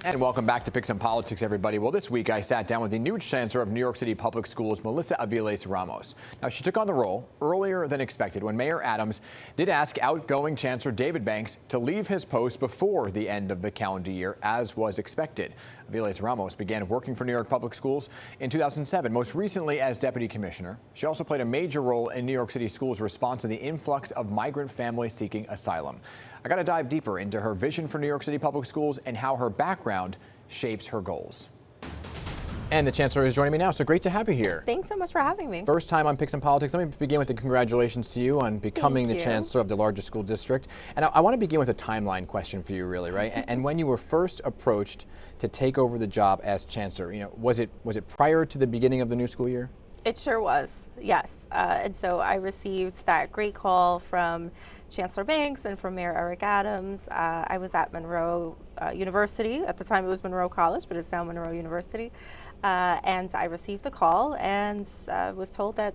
And welcome back to Pick Some Politics, everybody. Well, this week I sat down with the new Chancellor of New York City Public Schools, Mannarino Aviles-Ramos. Now, she took on the role earlier than expected when Mayor Adams did ask outgoing Chancellor David Banks to leave his post before the end of the calendar year, as was expected. Aviles-Ramos began working for New York Public Schools in 2007, most recently as Deputy Commissioner. She also played a major role in New York City Schools' response to the influx of migrant families seeking asylum. I got to dive deeper into her vision for New York City Public Schools and how her background shapes her goals. And the Chancellor is joining me now, so great to have you here. Thanks so much for having me. First time on Pick Some Politics. Let me begin with the congratulations to you on becoming the Chancellor of the largest school district. And I want to begin with a timeline question for you, really, right? And when you were first approached to take over the job as Chancellor, was it prior to the beginning of the new school year? It sure was, yes. And so I received that great call from Chancellor Banks and from Mayor Eric Adams. I was at Monroe University. At the time it was Monroe College, but it's now Monroe University. And I received the call and was told that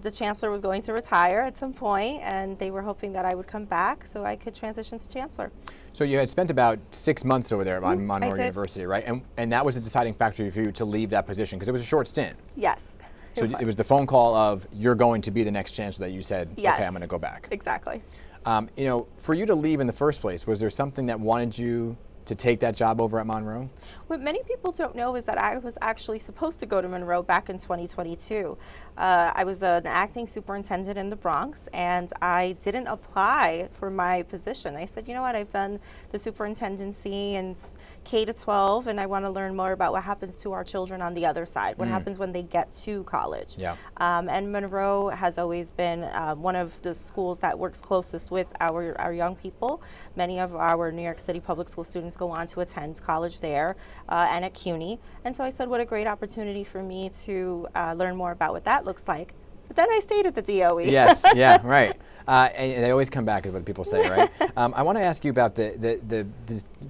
the Chancellor was going to retire at some point, and they were hoping that I would come back so I could transition to Chancellor. So you had spent about 6 months over there on Monroe University, right? And that was the deciding factor for you to leave that position, because it was a short stint. Yes. So it was the phone call of, you're going to be the next Chancellor, that you said, yes, okay, I'm going to go back. Exactly. For you to leave in the first place, was there something that wanted you to take that job over at Monroe? What many people don't know is that I was actually supposed to go to Monroe back in 2022. I was an acting superintendent in the Bronx, and I didn't apply for my position. I said, you know what, I've done the superintendency and K-12, and I want to learn more about what happens to our children on the other side, what happens when they get to college. Yeah. And Monroe has always been one of the schools that works closest with our young people. Many of our New York City public school students go on to attend college there and at CUNY. And so I said, what a great opportunity for me to learn more about what that looks like. But then I stayed at the DOE. Yes, yeah, right. And they always come back, is what people say, right? I want to ask you about the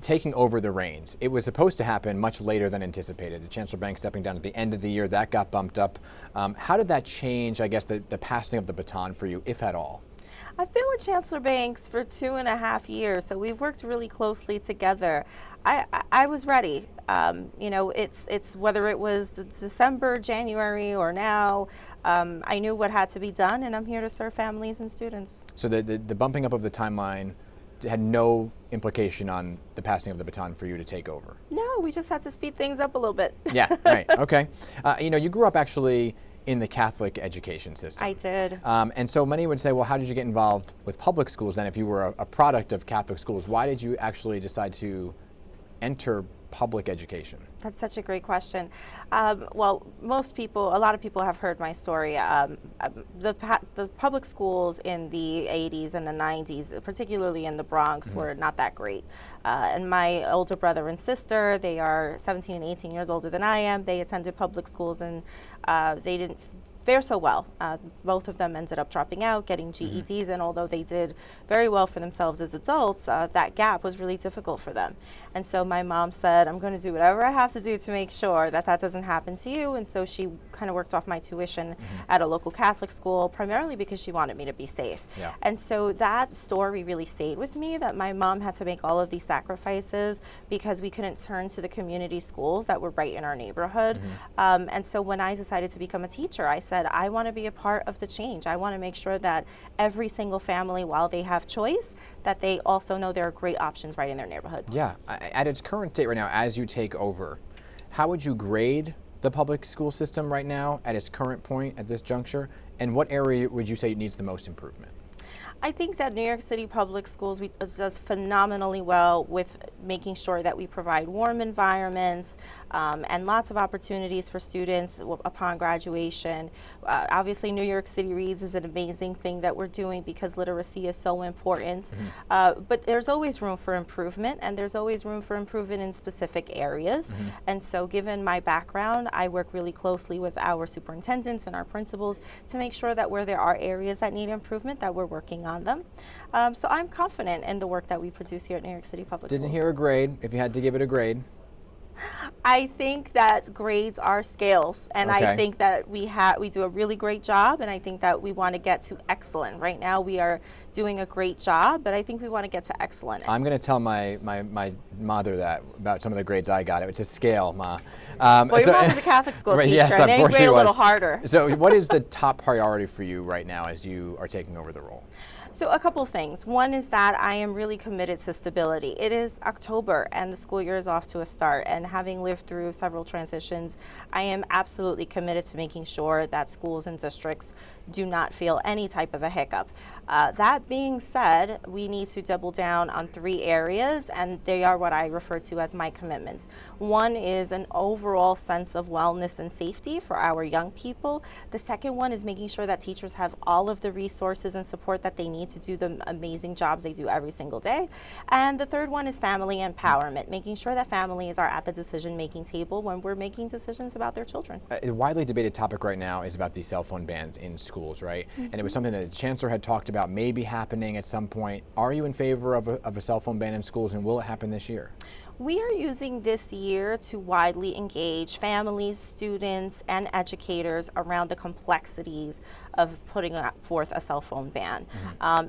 taking over the reins. It was supposed to happen much later than anticipated. The Chancellor Banks stepping down at the end of the year, that got bumped up. How did that change, I guess, the passing of the baton for you, if at all? I've been with Chancellor Banks for 2.5 years, so we've worked really closely together. I was ready. It's whether it was December, January, or now, I knew what had to be done, and I'm here to serve families and students. So the bumping up of the timeline had no implication on the passing of the baton for you to take over? No, we just had to speed things up a little bit. Yeah, right, okay. You grew up actually in the Catholic education system. I did. And so many would say, well, how did you get involved with public schools then if you were a product of Catholic schools? Why did you actually decide to enter public education? That's such a great question. Well, a lot of people have heard my story. The public schools in the 80s and the 90s, particularly in the Bronx, were not that great. And my older brother and sister, they are 17 and 18 years older than I am. They attended public schools, and they didn't fare so well. Both of them ended up dropping out, getting GEDs, and although they did very well for themselves as adults, that gap was really difficult for them. And so my mom said, I'm going to do whatever I have to do to make sure that that doesn't happen to you. And so she kind of worked off my tuition at a local Catholic school, primarily because she wanted me to be safe. Yeah. And so that story really stayed with me, that my mom had to make all of these sacrifices because we couldn't turn to the community schools that were right in our neighborhood. And so when I decided to become a teacher, I said, I want to be a part of the change. I want to make sure that every single family, while they have choice, that they also know there are great options right in their neighborhood. Yeah. At its current date right now, as you take over, how would you grade the public school system right now at its current point at this juncture? And what area would you say needs the most improvement? I think that New York City Public Schools does phenomenally well with making sure that we provide warm environments and lots of opportunities for students upon graduation. Obviously, New York City Reads is an amazing thing that we're doing because literacy is so important. But there's always room for improvement, and there's always room for improvement in specific areas. And so given my background, I work really closely with our superintendents and our principals to make sure that where there are areas that need improvement, that we're working on them. So I'm confident in the work that we produce here at New York City Public Schools. Didn't hear a grade, if you had to give it a grade. I think that grades are scales, and Okay. I think that we do a really great job, and I think that we want to get to excellent. Right now we are doing a great job, but I think we want to get to excellent. I'm going to tell my mother that about some of the grades I got. It's a scale, Ma. Well, your mom was a Catholic school teacher, yes, and they of course grade she a little was. harder. So what is the top priority for you right now as you are taking over the role? So a couple things. One is that I am really committed to stability. It is October and the school year is off to a start, and having lived through several transitions, I am absolutely committed to making sure that schools and districts do not feel any type of a hiccup. That being said, we need to double down on 3 areas, and they are what I refer to as my commitments. One is an overall sense of wellness and safety for our young people. The second one is making sure that teachers have all of the resources and support that they need to do the amazing jobs they do every single day. And the third one is family empowerment, making sure that families are at the decision-making table when we're making decisions about their children. A widely debated topic right now is about these cell phone bans in schools, right? And it was something that the chancellor had talked about maybe happening at some point. Are you in favor of a cell phone ban in schools, and will it happen this year? We are using this year to widely engage families, students, and educators around the complexities of putting forth a cell phone ban.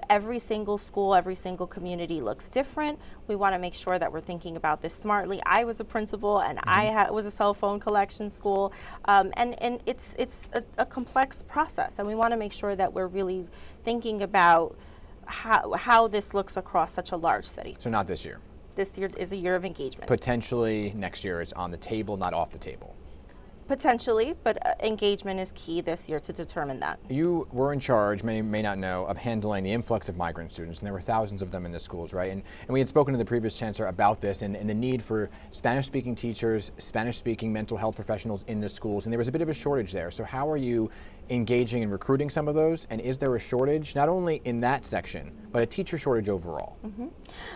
Every single school, every single community looks different. We want to make sure that we're thinking about this smartly. I was a principal, and I was a cell phone collection school, and it's a complex process, and we want to make sure that we're really thinking about how this looks across such a large city. So not this year. This year is a year of engagement. Potentially next year it's on the table, not off the table. Potentially, but engagement is key this year to determine that. You were in charge, many may not know, of handling the influx of migrant students, and there were thousands of them in the schools, right? And we had spoken to the previous chancellor about this and the need for Spanish-speaking teachers, Spanish-speaking mental health professionals in the schools, and there was a bit of a shortage there. So how are you engaging and recruiting some of those, and is there a shortage, not only in that section, but a teacher shortage overall?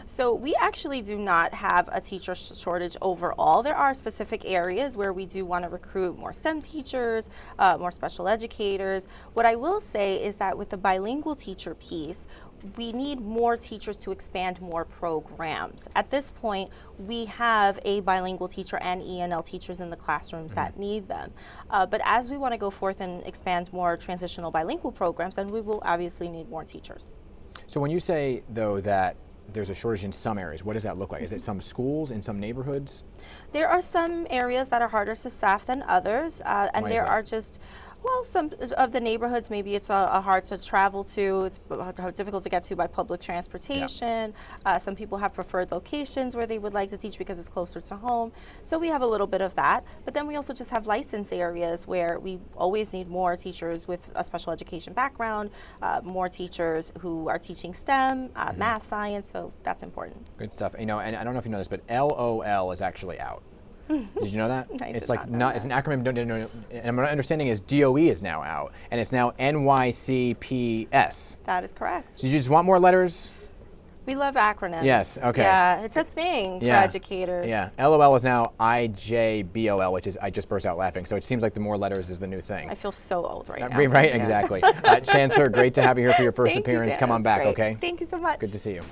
So we actually do not have a teacher shortage overall. There are specific areas where we do want to recruit more STEM teachers, more special educators. What I will say is that with the bilingual teacher piece, we need more teachers to expand more programs. At this point, we have a bilingual teacher and ENL teachers in the classrooms that need them. But as we want to go forth and expand more transitional bilingual programs, then we will obviously need more teachers. So when you say, though, that there's a shortage in some areas, what does that look like? Is it some schools in some neighborhoods? There are some areas that are harder to staff than others, and there are just, well, some of the neighborhoods, maybe it's hard to travel to, it's difficult to get to by public transportation. Some people have preferred locations where they would like to teach because it's closer to home. So we have a little bit of that. But then we also just have license areas where we always need more teachers with a special education background, more teachers who are teaching STEM, math, science, so that's important. Good stuff. You know, and I don't know if you know this, but LOL is actually out. Did you know that? It's like not. It's an acronym. No, and my understanding is DOE is now out, and it's now NYCPS. That is correct. So you just want more letters? We love acronyms. Yes. Okay. Yeah, it's a thing for educators. Yeah. LOL is now IJBOL, which is I just burst out laughing. So it seems like the more letters is the new thing. I feel so old right now. Right. Yeah. Exactly. Chancellor, great to have you here for your first appearance. Dan. Come on back. Great. Okay. Thank you so much. Good to see you.